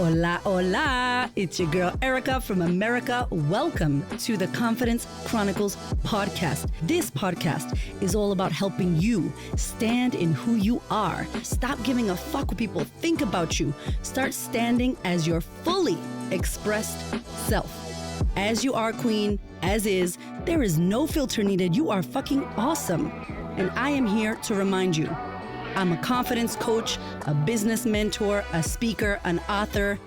Hola, hola. It's your girl Erica from America. Welcome to the Confidence Chronicles podcast. This podcast is all about helping you stand in who you are. Stop giving a fuck what people think about you. Start standing as your fully expressed self. As you are, queen, as is, there is no filter needed. You are fucking awesome. And I am here to remind you, I'm a confidence coach, a business mentor, a speaker, an author,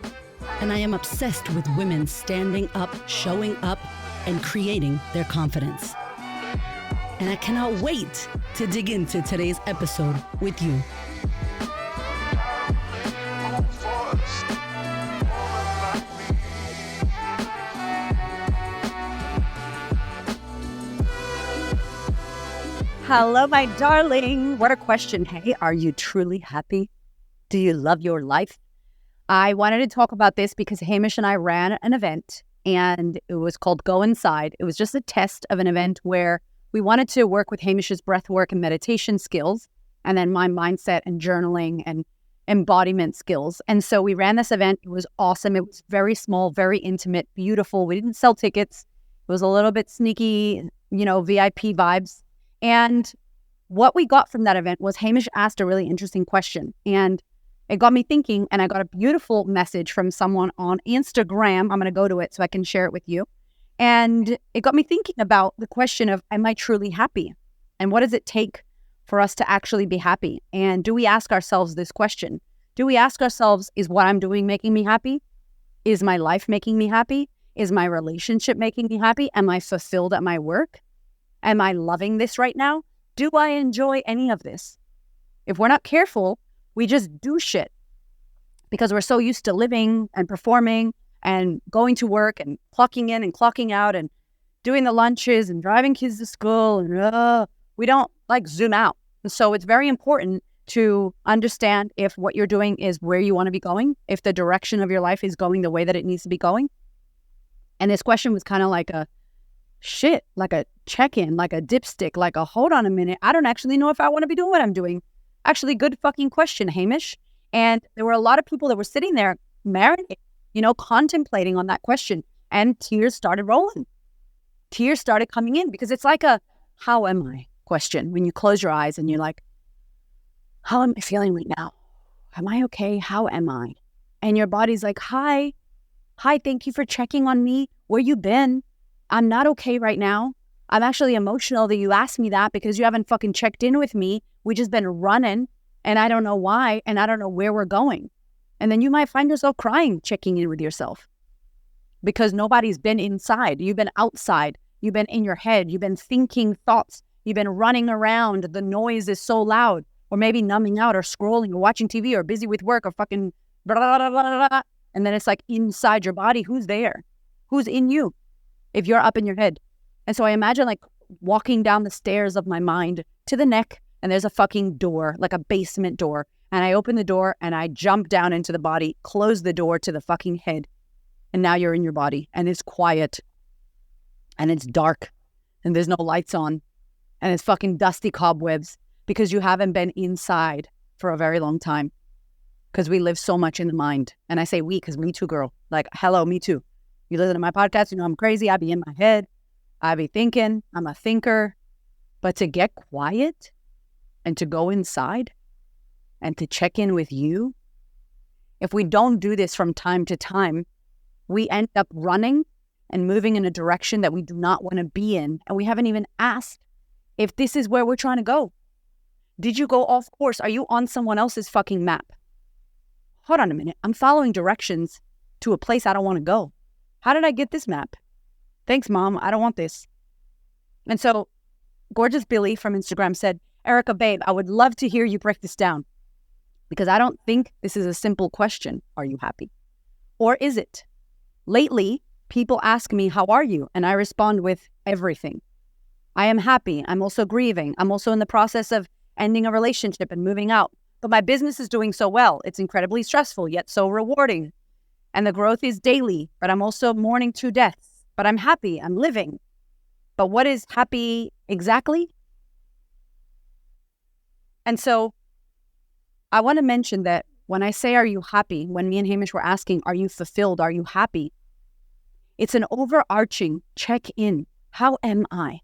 and I am obsessed with women standing up, showing up, and creating their confidence. And I cannot wait to dig into today's episode with you. Hello, my darling. What a question. Hey, are you truly happy? Do you love your life? I wanted to talk about this because Hamish and I ran an event and it was called Go Inside. It was just a test of an event where we wanted to work with Hamish's breathwork and meditation skills and then my mindset and journaling and embodiment skills. And so we ran this event. It was awesome. It was very small, very intimate, beautiful. We didn't sell tickets. It was a little bit sneaky, VIP vibes. And what we got from that event was Hamish asked a really interesting question. And it got me thinking, and I got a beautiful message from someone on Instagram. I'm going to go to it so I can share it with you. And it got me thinking about the question of, am I truly happy? And what does it take for us to actually be happy? And do we ask ourselves this question? Do we ask ourselves, is what I'm doing making me happy? Is my life making me happy? Is my relationship making me happy? Am I fulfilled at my work? Am I loving this right now? Do I enjoy any of this? If we're not careful, we just do shit because we're so used to living and performing and going to work and clocking in and clocking out and doing the lunches and driving kids to school. And we don't zoom out. So it's very important to understand if what you're doing is where you want to be going, if the direction of your life is going the way that it needs to be going. And this question was kind of like a check-in, like a dipstick, like a hold on a minute. I don't actually know if I want to be doing what I'm doing. Actually, good fucking question, Hamish. And there were a lot of people that were sitting there marinating, contemplating on that question. And tears started rolling. Tears started coming in because it's like a how am I question. When you close your eyes and you're like, how am I feeling right now? Am I okay? How am I? And your body's like, hi, thank you for checking on me. Where you been? I'm not okay right now. I'm actually emotional that you asked me that because you haven't fucking checked in with me. We just been running and I don't know why and I don't know where we're going. And then you might find yourself crying, checking in with yourself because nobody's been inside. You've been outside. You've been in your head. You've been thinking thoughts. You've been running around. The noise is so loud or maybe numbing out or scrolling or watching TV or busy with work or fucking blah, blah, blah, blah, blah. And then it's like inside your body. Who's there? Who's in you? If you're up in your head. And so I imagine walking down the stairs of my mind to the neck and there's a fucking door, like a basement door. And I open the door and I jump down into the body, close the door to the fucking head. And now you're in your body and it's quiet and it's dark and there's no lights on and it's fucking dusty cobwebs because you haven't been inside for a very long time because we live so much in the mind. And I say we because me too, girl. Hello, me too. You listen to my podcast, I'm crazy. I be in my head. I be thinking. I'm a thinker. But to get quiet and to go inside and to check in with you, if we don't do this from time to time, we end up running and moving in a direction that we do not want to be in. And we haven't even asked if this is where we're trying to go. Did you go off course? Are you on someone else's fucking map? Hold on a minute. I'm following directions to a place I don't want to go. How did I get this map? Thanks, Mom. I don't want this. And so Gorgeous Billy from Instagram said, Erica, babe, I would love to hear you break this down because I don't think this is a simple question. Are you happy? Or is it? Lately, people ask me, how are you? And I respond with everything. I am happy. I'm also grieving. I'm also in the process of ending a relationship and moving out. But my business is doing so well. It's incredibly stressful, yet so rewarding. And the growth is daily, but I'm also mourning 2 deaths. But I'm happy, I'm living. But what is happy exactly? And so I want to mention that When I say, are you happy? When me and Hamish were asking, are you fulfilled? Are you happy? It's an overarching check in. How am I?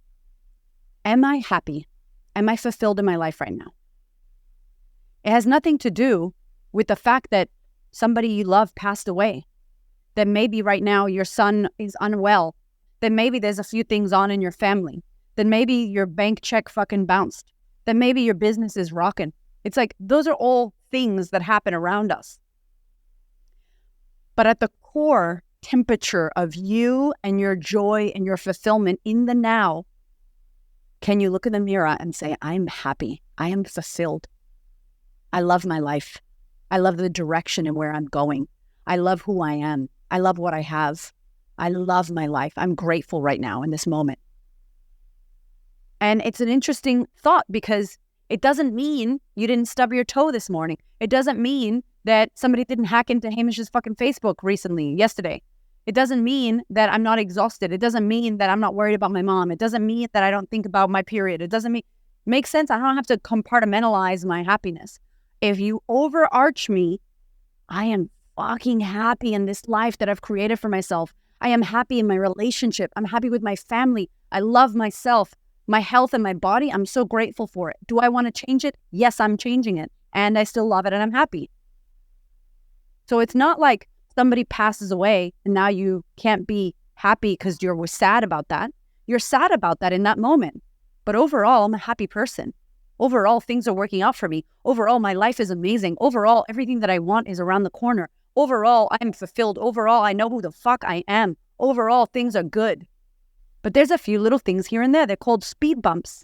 Am I happy? Am I fulfilled in my life right now? It has nothing to do with the fact that somebody you love passed away, that maybe right now your son is unwell, that maybe there's a few things on in your family, that maybe your bank check fucking bounced, that maybe your business is rocking. It's like, those are all things that happen around us. But at the core temperature of you and your joy and your fulfillment in the now, can you look in the mirror and say, I'm happy, I am fulfilled, I love my life, I love the direction and where I'm going, I love who I am, I love what I have, I love my life, I'm grateful right now in this moment. And it's an interesting thought, because it doesn't mean you didn't stub your toe this morning. It doesn't mean that somebody didn't hack into Hamish's fucking Facebook yesterday. It doesn't mean that I'm not exhausted. It doesn't mean that I'm not worried about my mom. It doesn't mean that I don't think about my period. It doesn't make sense. I don't have to compartmentalize my happiness. If you overarch me, I am fucking happy in this life that I've created for myself. I am happy in my relationship. I'm happy with my family. I love myself. My health and my body, I'm so grateful for it. Do I want to change it? Yes, I'm changing it. And I still love it and I'm happy. So it's not like somebody passes away and now you can't be happy because you're sad about that. You're sad about that in that moment. But overall, I'm a happy person. Overall, things are working out for me. Overall, my life is amazing. Overall, everything that I want is around the corner. Overall, I'm fulfilled. Overall, I know who the fuck I am. Overall, things are good. But there's a few little things here and there. They're called speed bumps.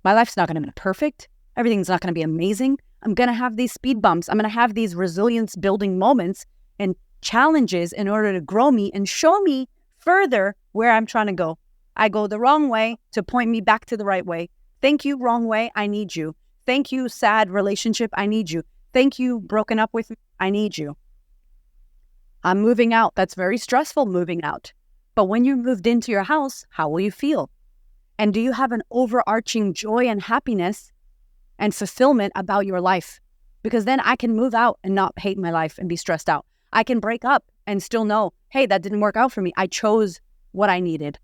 My life's not going to be perfect. Everything's not going to be amazing. I'm going to have these speed bumps. I'm going to have these resilience building moments and challenges in order to grow me and show me further where I'm trying to go. I go the wrong way to point me back to the right way. Thank you, wrong way. I need you. Thank you, sad relationship. I need you. Thank you, broken up with me. I need you. I'm moving out. That's very stressful, moving out. But when you moved into your house, how will you feel? And do you have an overarching joy and happiness and fulfillment about your life? Because then I can move out and not hate my life and be stressed out. I can break up and still know, hey, that didn't work out for me. I chose what I needed.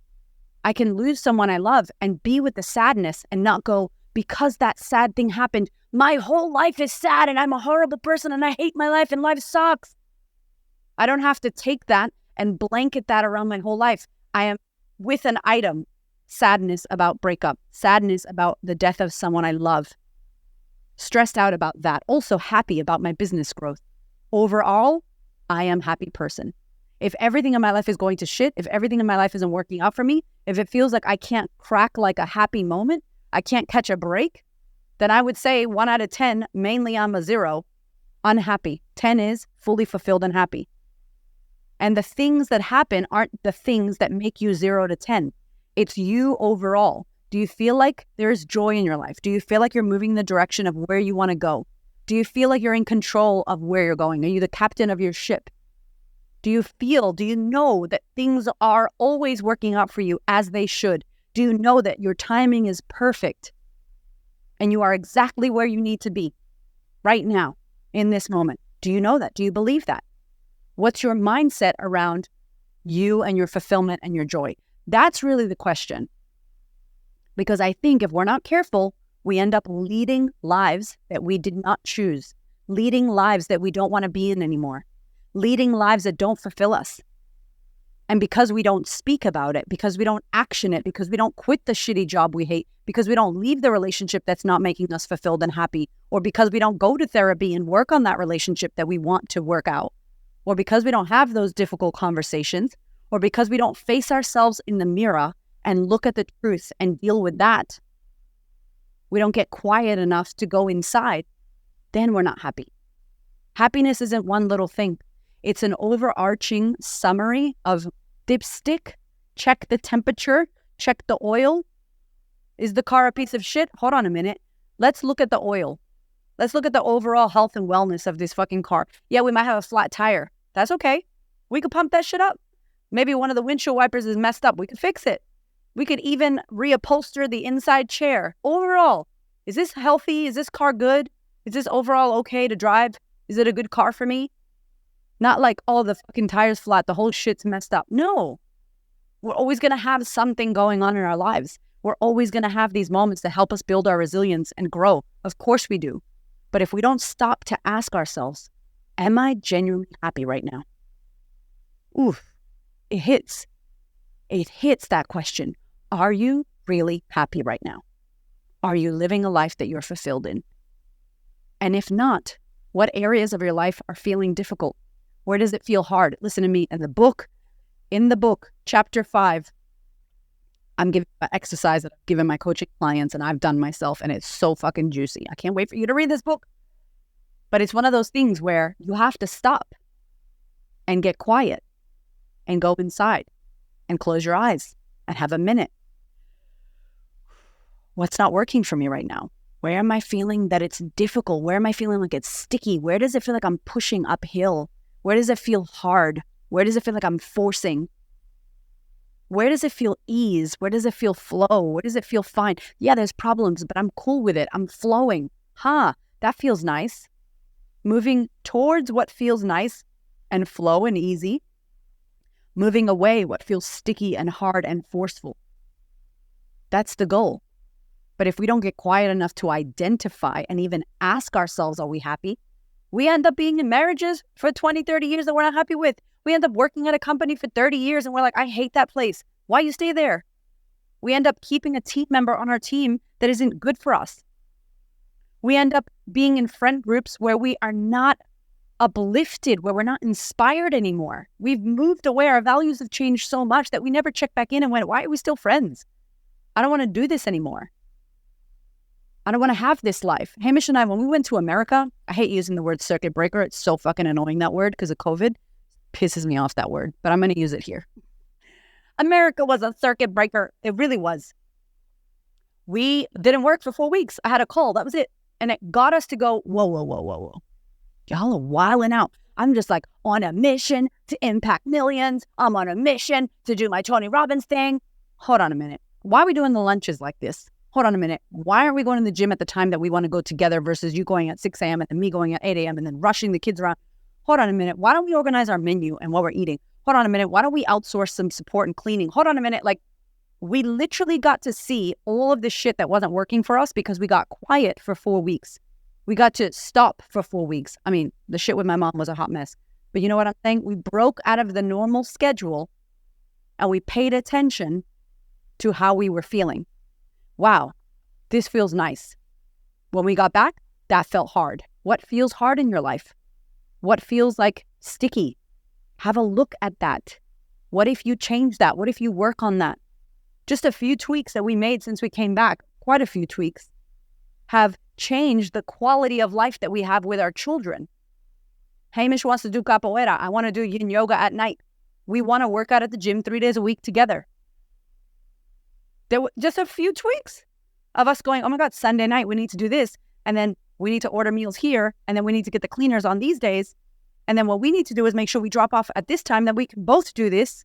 I can lose someone I love and be with the sadness and not go, because that sad thing happened, my whole life is sad and I'm a horrible person and I hate my life and life sucks. I don't have to take that and blanket that around my whole life. I am with an item, sadness about breakup, sadness about the death of someone I love, stressed out about that, also happy about my business growth. Overall, I am a happy person. If everything in my life is going to shit, if everything in my life isn't working out for me, if it feels like I can't crack like a happy moment, I can't catch a break, then I would say 1 out of 10, mainly I'm a 0, unhappy. 10 is fully fulfilled and happy. And the things that happen aren't the things that make you 0 to 10. It's you overall. Do you feel like there's joy in your life? Do you feel like you're moving in the direction of where you want to go? Do you feel like you're in control of where you're going? Are you the captain of your ship? Do you know that things are always working out for you as they should? Do you know that your timing is perfect and you are exactly where you need to be right now in this moment? Do you know that? Do you believe that? What's your mindset around you and your fulfillment and your joy? That's really the question. Because I think if we're not careful, we end up leading lives that we did not choose, leading lives that we don't want to be in anymore, leading lives that don't fulfill us. And because we don't speak about it, because we don't action it, because we don't quit the shitty job we hate, because we don't leave the relationship that's not making us fulfilled and happy, or because we don't go to therapy and work on that relationship that we want to work out, or because we don't have those difficult conversations, or because we don't face ourselves in the mirror and look at the truth and deal with that, we don't get quiet enough to go inside, then we're not happy. Happiness isn't one little thing. It's an overarching summary of dipstick, check the temperature, check the oil. Is the car a piece of shit? Hold on a minute. Let's look at the oil. Let's look at the overall health and wellness of this fucking car. Yeah, we might have a flat tire. That's okay. We could pump that shit up. Maybe one of the windshield wipers is messed up. We could fix it. We could even reupholster the inside chair. Overall, is this healthy? Is this car good? Is this overall okay to drive? Is it a good car for me? Not like, oh, the fucking tire's flat, the whole shit's messed up. No. We're always going to have something going on in our lives. We're always going to have these moments to help us build our resilience and grow. Of course we do. But if we don't stop to ask ourselves, am I genuinely happy right now? Oof, it hits. It hits that question. Are you really happy right now? Are you living a life that you're fulfilled in? And if not, what areas of your life are feeling difficult? Where does it feel hard? Listen to me. In the book, chapter 5, I'm giving an exercise that I've given my coaching clients and I've done myself, and it's so fucking juicy. I can't wait for you to read this book. But it's one of those things where you have to stop and get quiet and go inside and close your eyes and have a minute. What's not working for me right now? Where am I feeling that it's difficult? Where am I feeling like it's sticky? Where does it feel like I'm pushing uphill? Where does it feel hard? Where does it feel like I'm forcing? Where does it feel ease? Where does it feel flow? Where does it feel fine? Yeah, there's problems, but I'm cool with it. I'm flowing. That feels nice. Moving towards what feels nice and flow and easy. Moving away what feels sticky and hard and forceful. That's the goal. But if we don't get quiet enough to identify and even ask ourselves, are we happy? We end up being in marriages for 20, 30 years that we're not happy with. We end up working at a company for 30 years and we're like, I hate that place. Why you stay there? We end up keeping a team member on our team that isn't good for us. We end up being in friend groups where we are not uplifted, where we're not inspired anymore. We've moved away. Our values have changed so much that we never check back in and went, why are we still friends? I don't want to do this anymore. I don't want to have this life. Hamish and I, when we went to America, I hate using the word circuit breaker. It's so fucking annoying, that word, because of COVID. Pisses me off, that word, but I'm going to use it here. America was a circuit breaker. It really was. We didn't work for 4 weeks. I had a call. That was it. And it got us to go, whoa. Y'all are wilding out. I'm just like on a mission to impact millions. I'm on a mission to do my Tony Robbins thing. Hold on a minute. Why are we doing the lunches like this? Hold on a minute. Why are we going to the gym at the time that we want to go together versus you going at 6 a.m. and then me going at 8 a.m. and then rushing the kids around? Hold on a minute. Why don't we organize our menu and what we're eating? Hold on a minute. Why don't we outsource some support and cleaning? Hold on a minute. Like, we literally got to see all of the shit that wasn't working for us because we got quiet for 4 weeks. We got to stop for 4 weeks. I mean, the shit with my mom was a hot mess. But you know what I'm saying? We broke out of the normal schedule and we paid attention to how we were feeling. Wow, this feels nice. When we got back, that felt hard. What feels hard in your life? What feels like sticky? Have a look at that. What if you change that? What if you work on that? Just a few tweaks that we made since we came back, quite a few tweaks, have changed the quality of life that we have with our children. Hamish wants to do capoeira. I want to do yin yoga at night. We want to work out at the gym 3 days a week together. There were just a few tweaks of us going, oh my God, Sunday night, we need to do this. And then we need to order meals here. And then we need to get the cleaners on these days. And then what we need to do is make sure we drop off at this time, that we can both do this.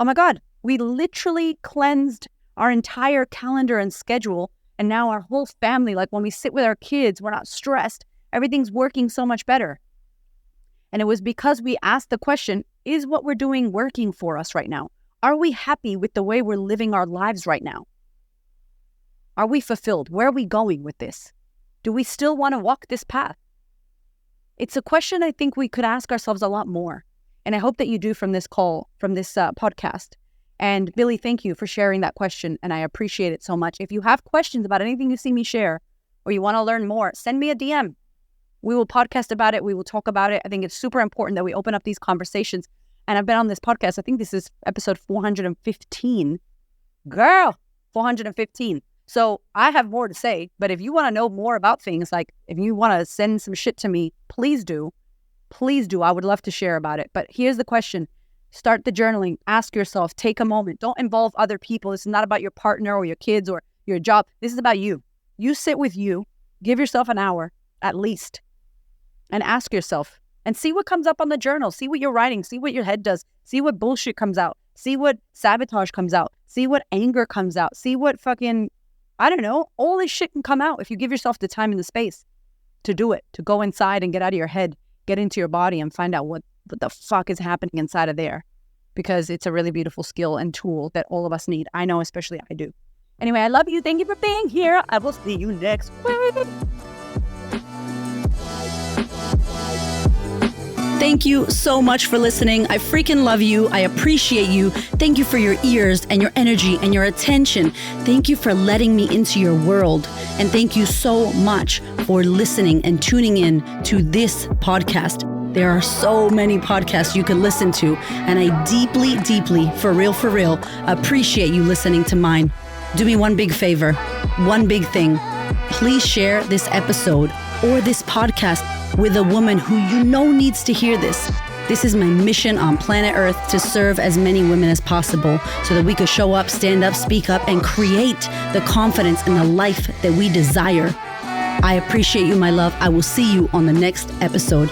Oh my God, we literally cleansed our entire calendar and schedule. And now our whole family, like when we sit with our kids, we're not stressed. Everything's working so much better. And it was because we asked the question, is what we're doing working for us right now? Are we happy with the way we're living our lives right now? Are we fulfilled? Where are we going with this? Do we still want to walk this path? It's a question I think we could ask ourselves a lot more. And I hope that you do from this call, from this podcast. And Billy, thank you for sharing that question. And I appreciate it so much. If you have questions about anything you see me share, or you want to learn more, send me a DM. We will podcast about it. We will talk about it. I think it's super important that we open up these conversations. And I've been on this podcast. I think this is episode 415. Girl, 415. So I have more to say. But if you want to know more about things, like if you want to send some shit to me, please do. Please do. I would love to share about it. But here's the question. Start the journaling. Ask yourself. Take a moment. Don't involve other people. This is not about your partner or your kids or your job. This is about you. You sit with you. Give yourself an hour at least. And ask yourself. And see what comes up on the journal. See what you're writing. See what your head does. See what bullshit comes out. See what sabotage comes out. See what anger comes out. See what fucking, I don't know, all this shit can come out if you give yourself the time and the space. to do it, to go inside and get out of your head, get into your body and find out what the fuck is happening inside of there. Because it's a really beautiful skill and tool that all of us need. I know, especially I do. Anyway, I love you. Thank you for being here. I will see you next week. Thank you so much for listening. I freaking love you. I appreciate you. Thank you for your ears and your energy and your attention. Thank you for letting me into your world. And thank you so much for listening and tuning in to this podcast. There are so many podcasts you can listen to, and I deeply, deeply, for real, appreciate you listening to mine. Do me one big favor, one big thing. Please share this episode or this podcast with a woman who you know needs to hear this. This is my mission on planet Earth, to serve as many women as possible so that we could show up, stand up, speak up, and create the confidence and the life that we desire. I appreciate you, my love. I will see you on the next episode.